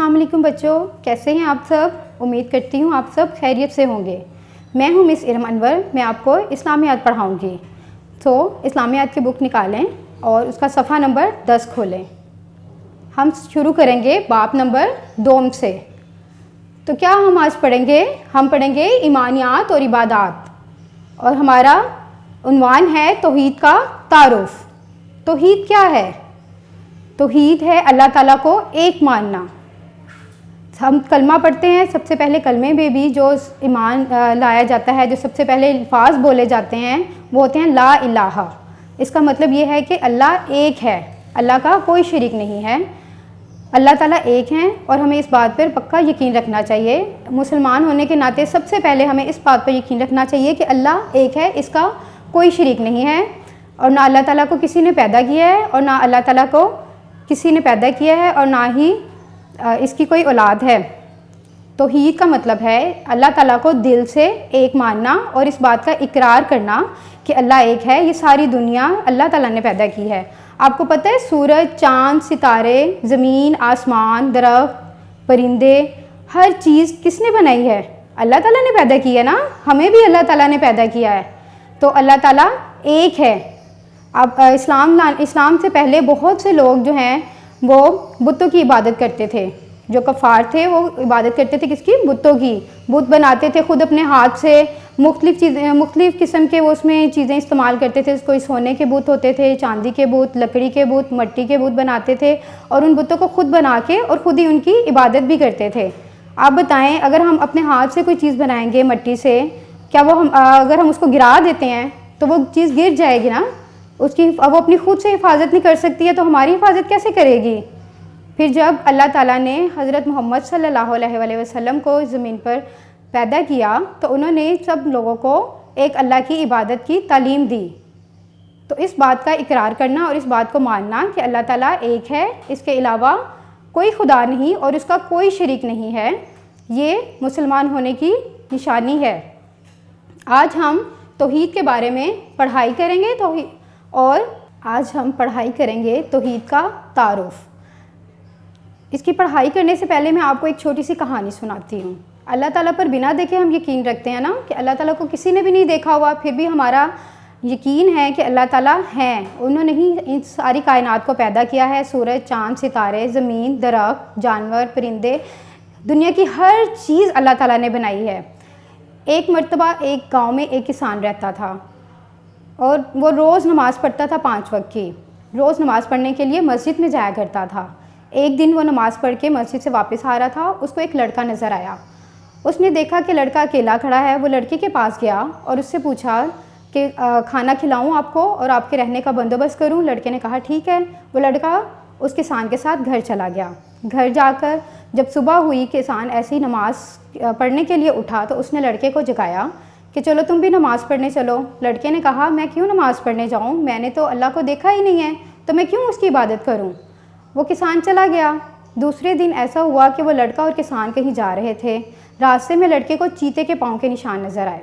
السلام علیکم بچوں، کیسے ہیں آپ سب؟ امید کرتی ہوں آپ سب خیریت سے ہوں گے۔ میں ہوں مس ارم انور، میں آپ کو اسلامیات پڑھاؤں گی۔ تو اسلامیات کی بک نکالیں اور اس کا صفحہ نمبر 10 کھولیں۔ ہم شروع کریں گے باب نمبر 2 سے۔ تو کیا ہم آج پڑھیں گے؟ ہم پڑھیں گے ایمانیات اور عبادات، اور ہمارا عنوان ہے توحید کا تعارف۔ توحید کیا ہے؟ توحید ہے اللہ تعالیٰ کو ایک ماننا۔ ہم کلمہ پڑھتے ہیں، سب سے پہلے کلمے میں بھی جو ایمان لایا جاتا ہے، جو سب سے پہلے الفاظ بولے جاتے ہیں وہ ہوتے ہیں لا الہ۔ اس کا مطلب یہ ہے کہ اللہ ایک ہے، اللہ کا کوئی شریک نہیں ہے، اللہ تعالیٰ ایک ہیں، اور ہمیں اس بات پر پکا یقین رکھنا چاہیے۔ مسلمان ہونے کے ناطے سب سے پہلے ہمیں اس بات پر یقین رکھنا چاہیے کہ اللہ ایک ہے، اس کا کوئی شریک نہیں ہے، اور نہ اللہ تعالیٰ کو کسی نے پیدا کیا ہے، اور نہ اللہ تعالیٰ کو کسی نے پیدا کیا ہے، اور نہ ہی اس کی کوئی اولاد ہے۔ توحید کا مطلب ہے اللہ تعالیٰ کو دل سے ایک ماننا اور اس بات کا اقرار کرنا کہ اللہ ایک ہے۔ یہ ساری دنیا اللہ تعالیٰ نے پیدا کی ہے۔ آپ کو پتہ ہے سورج، چاند، ستارے، زمین، آسمان، درخت، پرندے، ہر چیز کس نے بنائی ہے؟ اللہ تعالیٰ نے پیدا کی ہے نا، ہمیں بھی اللہ تعالیٰ نے پیدا کیا ہے۔ تو اللہ تعالیٰ ایک ہے۔ اب اسلام سے پہلے بہت سے لوگ جو ہیں وہ بتوں کی عبادت کرتے تھے۔ جو کفار تھے وہ عبادت کرتے تھے کس کی؟ بتوں کی۔ بت بناتے تھے خود اپنے ہاتھ سے، مختلف قسم کے وہ اس میں چیزیں استعمال کرتے تھے۔ کوئی سونے کے بت ہوتے تھے، چاندی کے بت، لکڑی کے بت، مٹی کے بت بناتے تھے، اور ان بتوں کو خود بنا کے اور خود ہی ان کی عبادت بھی کرتے تھے۔ آپ بتائیں اگر ہم اپنے ہاتھ سے کوئی چیز بنائیں گے مٹی سے، کیا اگر ہم اس کو گرا دیتے ہیں تو وہ چیز گر جائے گی نا، وہ اپنی خود سے حفاظت نہیں کر سکتی ہے، تو ہماری حفاظت کیسے کرے گی؟ پھر جب اللہ تعالیٰ نے حضرت محمد صلی اللہ علیہ وآلہ وسلم کو زمین پر پیدا کیا تو انہوں نے سب لوگوں کو ایک اللہ کی عبادت کی تعلیم دی۔ تو اس بات کا اقرار کرنا اور اس بات کو ماننا کہ اللہ تعالیٰ ایک ہے، اس کے علاوہ کوئی خدا نہیں اور اس کا کوئی شریک نہیں ہے، یہ مسلمان ہونے کی نشانی ہے۔ آج ہم توحید کے بارے میں پڑھائی کریں گے، توحید کا تعارف۔ اس کی پڑھائی کرنے سے پہلے میں آپ کو ایک چھوٹی سی کہانی سناتی ہوں۔ اللہ تعالیٰ پر بنا دیکھے ہم یقین رکھتے ہیں نا کہ اللہ تعالیٰ کو کسی نے بھی نہیں دیکھا ہوا، پھر بھی ہمارا یقین ہے کہ اللہ تعالیٰ ہیں۔ انہوں نے ہی ان ساری کائنات کو پیدا کیا ہے، سورج، چاند، ستارے، زمین، درخت، جانور، پرندے، دنیا کی ہر چیز اللہ تعالیٰ نے بنائی ہے۔ ایک مرتبہ ایک گاؤں میں ایک کسان رہتا تھا، اور وہ روز نماز پڑھتا تھا 5 وقت کی۔ روز نماز پڑھنے کے لیے مسجد میں جایا کرتا تھا۔ ایک دن وہ نماز پڑھ کے مسجد سے واپس آ رہا تھا، اس کو ایک لڑکا نظر آیا۔ اس نے دیکھا کہ لڑکا اکیلا کھڑا ہے، وہ لڑکے کے پاس گیا اور اس سے پوچھا کہ کھانا کھلاؤں آپ کو اور آپ کے رہنے کا بندوبست کروں؟ لڑکے نے کہا ٹھیک ہے۔ وہ لڑکا اس کسان کے ساتھ گھر چلا گیا۔ گھر جا کر جب صبح ہوئی، کسان ایسی نماز پڑھنے کے لیے اٹھا تو اس نے لڑکے کو جگایا کہ چلو تم بھی نماز پڑھنے چلو۔ لڑکے نے کہا میں کیوں نماز پڑھنے جاؤں، میں نے تو اللہ کو دیکھا ہی نہیں ہے، تو میں کیوں اس کی عبادت کروں؟ وہ کسان چلا گیا۔ دوسرے دن ایسا ہوا کہ وہ لڑکا اور کسان کہیں جا رہے تھے۔ راستے میں لڑکے کو چیتے کے پاؤں کے نشان نظر آئے۔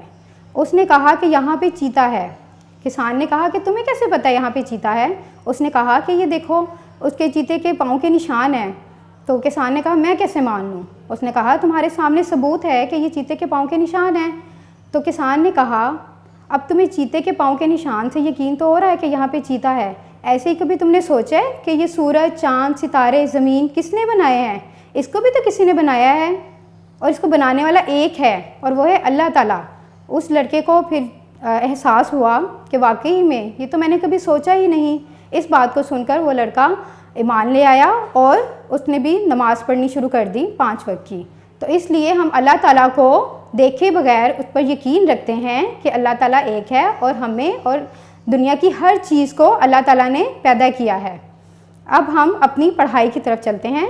اس نے کہا کہ یہاں پہ چیتا ہے۔ کسان نے کہا کہ تمہیں کیسے پتہ یہاں پہ چیتا ہے؟ اس نے کہا کہ یہ دیکھو اس کے چیتے کے پاؤں کے نشان ہیں۔ تو کسان نے کہا میں کیسے مان لوں؟ اس نے کہا تمہارے سامنے ثبوت ہے کہ یہ چیتے کے پاؤں کے نشان ہیں۔ تو کسان نے کہا اب تمہیں چیتے کے پاؤں کے نشان سے یقین تو ہو رہا ہے کہ یہاں پہ چیتا ہے، ایسے ہی کبھی تم نے سوچا ہے کہ یہ سورج، چاند، ستارے، زمین کس نے بنائے ہیں؟ اس کو بھی تو کسی نے بنایا ہے، اور اس کو بنانے والا ایک ہے، اور وہ ہے اللہ تعالیٰ۔ اس لڑکے کو پھر احساس ہوا کہ واقعی میں یہ تو میں نے کبھی سوچا ہی نہیں۔ اس بات کو سن کر وہ لڑکا ایمان لے آیا اور اس نے بھی نماز پڑھنی شروع کر دی 5 وقت کی۔ تو اس لیے ہم اللہ تعالیٰ کو دیکھے بغیر اس پر یقین رکھتے ہیں کہ اللہ تعالیٰ ایک ہے، اور ہمیں اور دنیا کی ہر چیز کو اللہ تعالیٰ نے پیدا کیا ہے۔ اب ہم اپنی پڑھائی کی طرف چلتے ہیں۔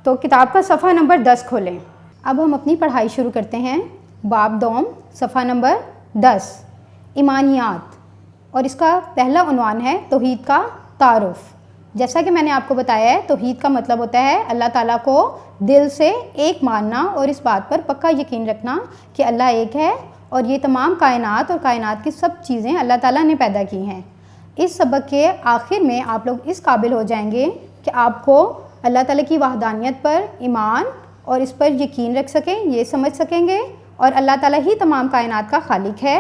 تو کتاب کا صفحہ نمبر 10 کھولیں۔ اب ہم اپنی پڑھائی شروع کرتے ہیں۔ باب 2 صفحہ نمبر 10، ایمانیات، اور اس کا پہلا عنوان ہے توحید کا تعارف۔ جیسا کہ میں نے آپ کو بتایا ہے، توحید کا مطلب ہوتا ہے اللہ تعالیٰ کو دل سے ایک ماننا اور اس بات پر پکا یقین رکھنا کہ اللہ ایک ہے، اور یہ تمام کائنات اور کائنات کی سب چیزیں اللہ تعالیٰ نے پیدا کی ہیں۔ اس سبق کے آخر میں آپ لوگ اس قابل ہو جائیں گے کہ آپ کو اللہ تعالیٰ کی وحدانیت پر ایمان اور اس پر یقین رکھ سکیں، یہ سمجھ سکیں گے، اور اللہ تعالیٰ ہی تمام کائنات کا خالق ہے۔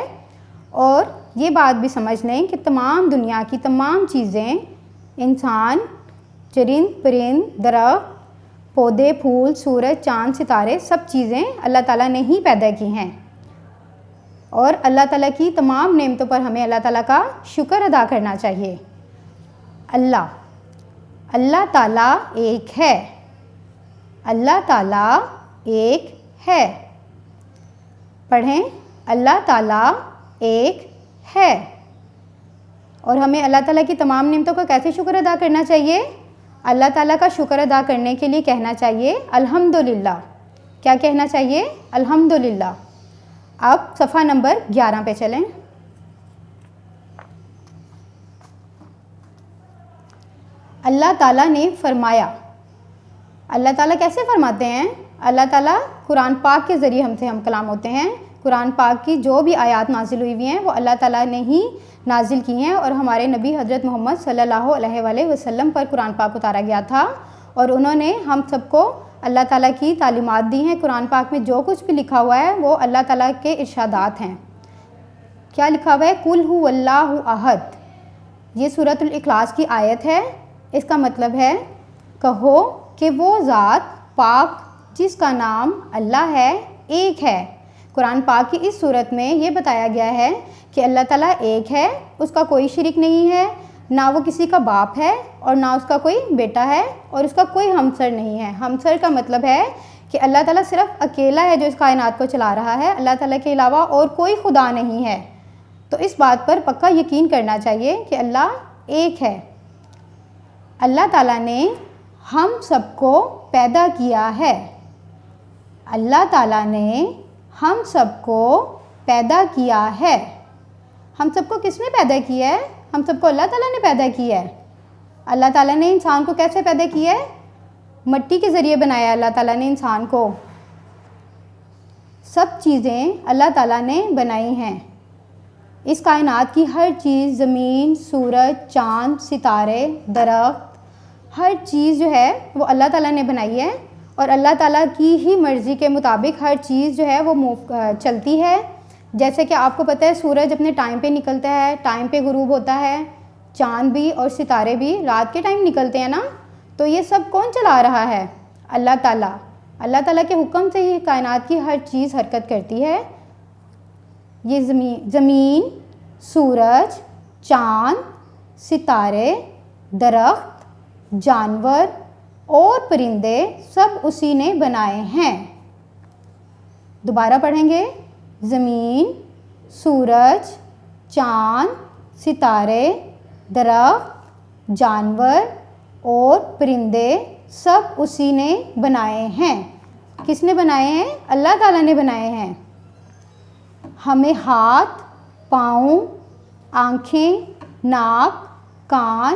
اور یہ بات بھی سمجھ لیں کہ تمام دنیا کی تمام چیزیں، انسان، چرند پرند، درخت، پودے، پھول، سورج، چاند، ستارے، سب چیزیں اللہ تعالیٰ نے ہی پیدا کی ہیں۔ اور اللہ تعالیٰ کی تمام نعمتوں پر ہمیں اللہ تعالیٰ کا شکر ادا کرنا چاہیے۔ اللہ تعالیٰ ایک ہے، اللہ تعالیٰ ایک ہے۔ پڑھیں، اللہ تعالیٰ ایک ہے۔ اور ہمیں اللہ تعالیٰ کی تمام نعمتوں کا کیسے شکر ادا کرنا چاہیے؟ اللہ تعالیٰ کا شکر ادا کرنے کے لیے کہنا چاہیے الحمدللہ۔ کیا کہنا چاہیے؟ الحمدللہ۔ اب صفحہ نمبر 11 پہ چلیں۔ اللہ تعالیٰ نے فرمایا۔ اللہ تعالیٰ کیسے فرماتے ہیں؟ اللہ تعالیٰ قرآن پاک کے ذریعے ہم کلام ہوتے ہیں۔ قرآن پاک کی جو بھی آیات نازل ہوئی ہوئی ہیں وہ اللہ تعالیٰ نے ہی نازل کی ہیں، اور ہمارے نبی حضرت محمد صلی اللہ علیہ وآلہ وسلم پر قرآن پاک اتارا گیا تھا، اور انہوں نے ہم سب کو اللہ تعالیٰ کی تعلیمات دی ہیں۔ قرآن پاک میں جو کچھ بھی لکھا ہوا ہے وہ اللہ تعالیٰ کے ارشادات ہیں۔ کیا لکھا ہوا ہے؟ قُلْ هُوَ اللَّهُ أَحَدٌ۔ یہ سورۃ الاخلاص کی آیت ہے۔ اس کا مطلب ہے کہو کہ وہ ذات پاک جس کا نام اللہ ہے ایک ہے۔ قرآن پاک کی اس صورت میں یہ بتایا گیا ہے کہ اللہ تعالیٰ ایک ہے، اس کا کوئی شریک نہیں ہے، نہ وہ کسی کا باپ ہے اور نہ اس کا کوئی بیٹا ہے، اور اس کا کوئی ہمسر نہیں ہے۔ ہمسر کا مطلب ہے کہ اللہ تعالیٰ صرف اکیلا ہے جو اس کائنات کو چلا رہا ہے، اللہ تعالیٰ کے علاوہ اور کوئی خدا نہیں ہے۔ تو اس بات پر پکا یقین کرنا چاہیے کہ اللہ ایک ہے۔ اللہ تعالیٰ نے ہم سب کو پیدا کیا ہے۔ اللہ تعالیٰ نے ہم سب کو پیدا کیا ہے۔ ہم سب کو کس نے پیدا کیا ہے؟ ہم سب کو اللہ تعالیٰ نے پیدا کیا ہے۔ اللہ تعالیٰ نے انسان کو کیسے پیدا کیا ہے؟ مٹی کے ذریعے بنایا اللہ تعالیٰ نے انسان کو۔ سب چیزیں اللہ تعالیٰ نے بنائی ہیں۔ اس کائنات کی ہر چیز، زمین، سورج، چاند، ستارے، درخت، ہر چیز جو ہے وہ اللہ تعالیٰ نے بنائی ہے، اور اللہ تعالیٰ کی ہی مرضی کے مطابق ہر چیز جو ہے وہ چلتی ہے۔ جیسے کہ آپ کو پتہ ہے سورج اپنے ٹائم پہ نکلتا ہے، ٹائم پہ غروب ہوتا ہے، چاند بھی اور ستارے بھی رات کے ٹائم نکلتے ہیں نا، تو یہ سب کون چلا رہا ہے؟ اللہ تعالیٰ۔ اللہ تعالیٰ کے حکم سے ہی کائنات کی ہر چیز حرکت کرتی ہے۔ یہ زمین، سورج، چاند، ستارے، درخت، جانور اور پرندے سب اسی نے بنائے ہیں۔ دوبارہ پڑھیں گے۔ زمین، سورج، چاند، ستارے، درخت، جانور اور پرندے سب اسی نے بنائے ہیں۔ کس نے بنائے ہیں؟ اللہ تعالیٰ نے بنائے ہیں۔ ہمیں ہاتھ، پاؤں، آنکھیں، ناک، کان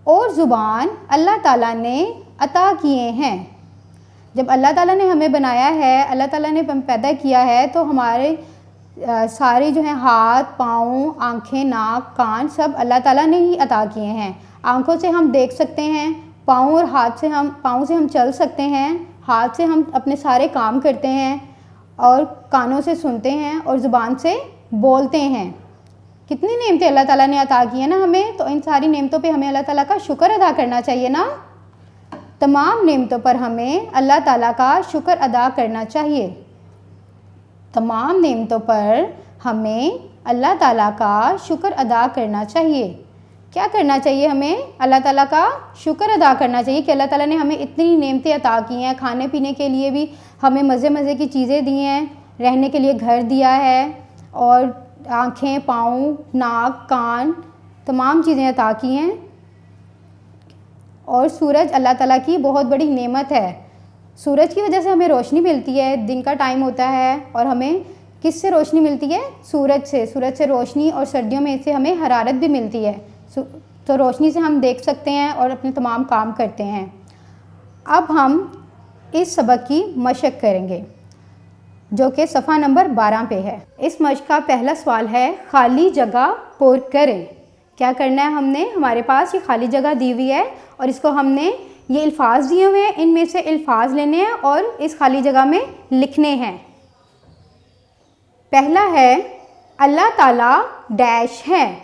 اور زبان اللہ تعالیٰ نے عطا کیے ہیں۔ جب اللہ تعالیٰ نے ہمیں بنایا ہے، اللہ تعالیٰ نے پیدا کیا ہے، تو ہمارے سارے جو ہیں ہاتھ، پاؤں، آنکھیں، ناک، کان سب اللہ تعالیٰ نے ہی عطا کیے ہیں۔ آنکھوں سے ہم دیکھ سکتے ہیں، پاؤں سے ہم چل سکتے ہیں، ہاتھ سے ہم اپنے سارے کام کرتے ہیں، اور کانوں سے سنتے ہیں، اور زبان سے بولتے ہیں۔ کتنی نعمتیں اللہ تعالیٰ نے عطا کی ہیں نا ہمیں، تو ان ساری نعمتوں پہ ہمیں اللہ تعالیٰ کا شکر ادا کرنا چاہیے نا۔ تمام نعمتوں پر ہمیں اللہ تعالیٰ کا شکر ادا کرنا چاہیے۔ تمام نعمتوں پر ہمیں اللہ تعالیٰ کا شکر ادا کرنا چاہیے۔ کیا کرنا چاہیے ہمیں؟ اللہ تعالیٰ کا شکر ادا کرنا چاہیے کہ اللہ تعالیٰ نے ہمیں اتنی نعمتیں عطا کی ہیں، کھانے پینے کے لیے بھی ہمیں مزے کی چیزیں دی ہیں، رہنے کے لیے گھر دیا ہے، اور آنکھیں، پاؤں، ناک، کان تمام چیزیں عطا کی ہیں۔ اور سورج اللہ تعالیٰ کی بہت بڑی نعمت ہے۔ سورج کی وجہ سے ہمیں روشنی ملتی ہے، دن کا ٹائم ہوتا ہے، اور ہمیں کس سے روشنی ملتی ہے؟ سورج سے روشنی، اور سردیوں میں اس سے ہمیں حرارت بھی ملتی ہے، تو روشنی سے ہم دیکھ سکتے ہیں اور اپنے تمام کام کرتے ہیں۔ اب ہم اس سبق کی مشق کریں گے جو کہ صفحہ نمبر 12 پہ ہے۔ اس مشق کا پہلا سوال ہے خالی جگہ پر کریں۔ کیا کرنا ہے ہم نے؟ ہمارے پاس یہ خالی جگہ دی ہوئی ہے اور اس کو ہم نے یہ الفاظ دیے ہوئے ہیں، ان میں سے الفاظ لینے ہیں اور اس خالی جگہ میں لکھنے ہیں۔ پہلا ہے اللہ تعالیٰ ڈیش ہے۔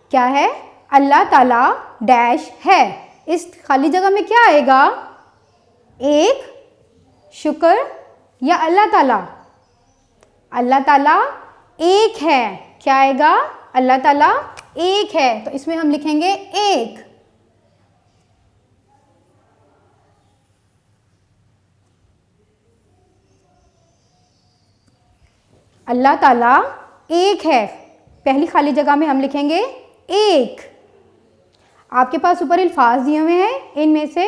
کیا ہے؟ اللہ تعالیٰ ڈیش ہے۔ اس خالی جگہ میں کیا آئے گا؟ ایک، شکر یا اللہ تعالیٰ؟ اللہ تعالیٰ ایک ہے۔ کیا آئے گا؟ اللہ تعالیٰ ایک ہے، تو اس میں ہم لکھیں گے ایک۔ اللہ تعالیٰ ایک ہے، پہلی خالی جگہ میں ہم لکھیں گے ایک۔ آپ کے پاس اوپر الفاظ دیے ہوئے ہیں، ان میں سے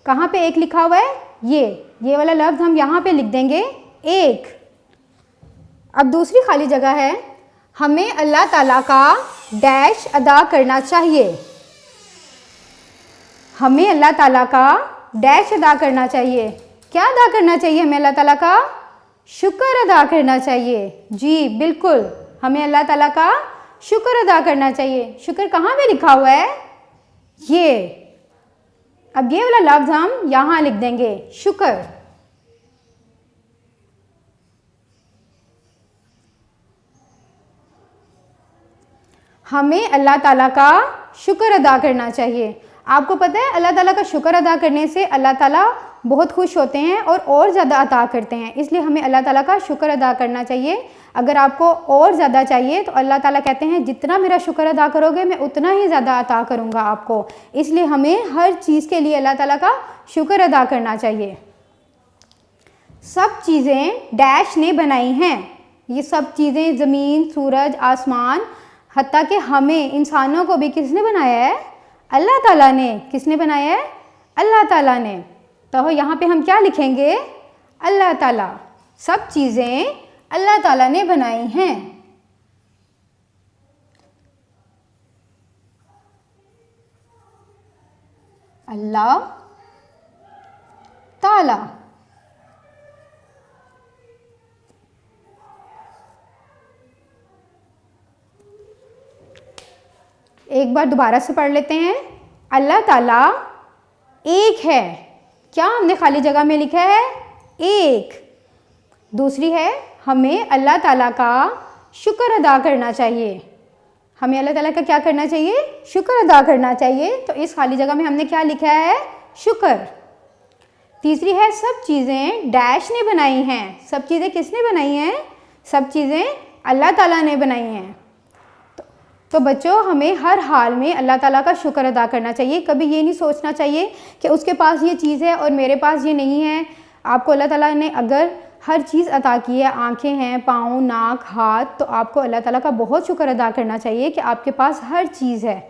کہاں پہ ایک لکھا ہوا ہے؟ یہ والا لفظ ہم یہاں پہ لکھ دیں گے ایک۔ اب دوسری خالی جگہ ہے ہمیں اللہ تعالیٰ کا ڈیش ادا کرنا چاہیے۔ ہمیں اللہ تعالیٰ کا ڈیش ادا کرنا چاہیے۔ کیا ادا کرنا چاہیے ہمیں اللہ تعالیٰ کا؟ شکر ادا کرنا چاہیے۔ جی بالکل، ہمیں اللہ تعالیٰ کا شکر ادا کرنا چاہیے۔ شکر کہاں پہ لکھا ہوا ہے؟ یہ۔ اب یہ والا لفظ ہم یہاں لکھ دیں گے شکر۔ ہمیں اللہ تعالیٰ کا شکر ادا کرنا چاہیے۔ آپ کو پتہ ہے اللہ تعالیٰ کا شکر ادا کرنے سے اللہ تعالیٰ بہت خوش ہوتے ہیں اور زیادہ عطا کرتے ہیں، اس لیے ہمیں اللہ تعالیٰ کا شکر ادا کرنا چاہیے۔ اگر آپ کو اور زیادہ چاہیے تو اللہ تعالیٰ کہتے ہیں جتنا میرا شکر ادا کرو گے میں اتنا ہی زیادہ عطا کروں گا آپ کو، اس لیے ہمیں ہر چیز کے لیے اللہ تعالیٰ کا شکر ادا کرنا چاہیے۔ سب چیزیں ڈیش نے بنائی ہیں۔ یہ سب چیزیں زمین، سورج، آسمان، حتیٰ کہ ہمیں انسانوں کو بھی کس نے بنایا ہے؟ اللہ تعالیٰ نے۔ کس نے بنایا ہے؟ اللہ تعالیٰ نے۔ تو یہاں پہ ہم کیا لکھیں گے؟ اللہ تعالیٰ۔ سب چیزیں اللہ تعالیٰ نے بنائی ہیں۔ اللہ تعالیٰ۔ ایک بار دوبارہ سے پڑھ لیتے ہیں۔ اللہ تعالیٰ ایک ہے۔ کیا ہم نے خالی جگہ میں لکھا ہے؟ ایک۔ دوسری ہے ہمیں اللہ تعالیٰ کا شکر ادا کرنا چاہیے۔ ہمیں اللہ تعالیٰ کا کیا کرنا چاہیے؟ شکر ادا کرنا چاہیے، تو اس خالی جگہ میں ہم نے کیا لکھا ہے؟ شکر۔ تیسری ہے سب چیزیں ڈیش نے بنائی ہیں۔ سب چیزیں کس نے بنائی ہیں؟ سب چیزیں اللہ تعالیٰ نے بنائی ہیں۔ تو بچوں ہمیں ہر حال میں اللہ تعالیٰ کا شکر ادا کرنا چاہیے۔ کبھی یہ نہیں سوچنا چاہیے کہ اس کے پاس یہ چیز ہے اور میرے پاس یہ نہیں ہے۔ آپ کو اللہ تعالیٰ نے اگر ہر چیز عطا کی ہے، آنکھیں ہیں، پاؤں، ناک، ہاتھ، تو آپ کو اللہ تعالیٰ کا بہت شکر ادا کرنا چاہیے کہ آپ کے پاس ہر چیز ہے۔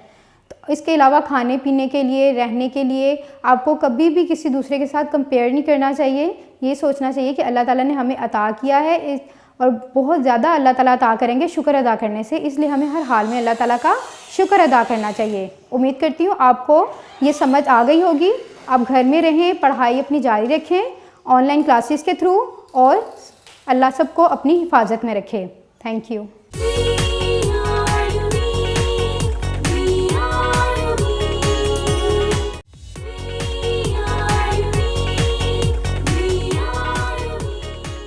تو اس کے علاوہ کھانے پینے کے لیے، رہنے کے لیے آپ کو کبھی بھی کسی دوسرے کے ساتھ کمپیئر نہیں کرنا چاہیے۔ یہ سوچنا چاہیے کہ اللہ تعالیٰ نے ہمیں عطا کیا ہے اور بہت زیادہ اللہ تعالیٰ عطا کریں گے شکر ادا کرنے سے، اس لیے ہمیں ہر حال میں اللہ تعالیٰ کا شکر ادا کرنا چاہیے۔ امید کرتی ہوں آپ کو یہ سمجھ آ گئی ہوگی۔ آپ گھر میں رہیں، پڑھائی اپنی جاری رکھیں آن لائن کلاسز کے تھرو، اور اللہ سب کو اپنی حفاظت میں رکھے۔ Thank you.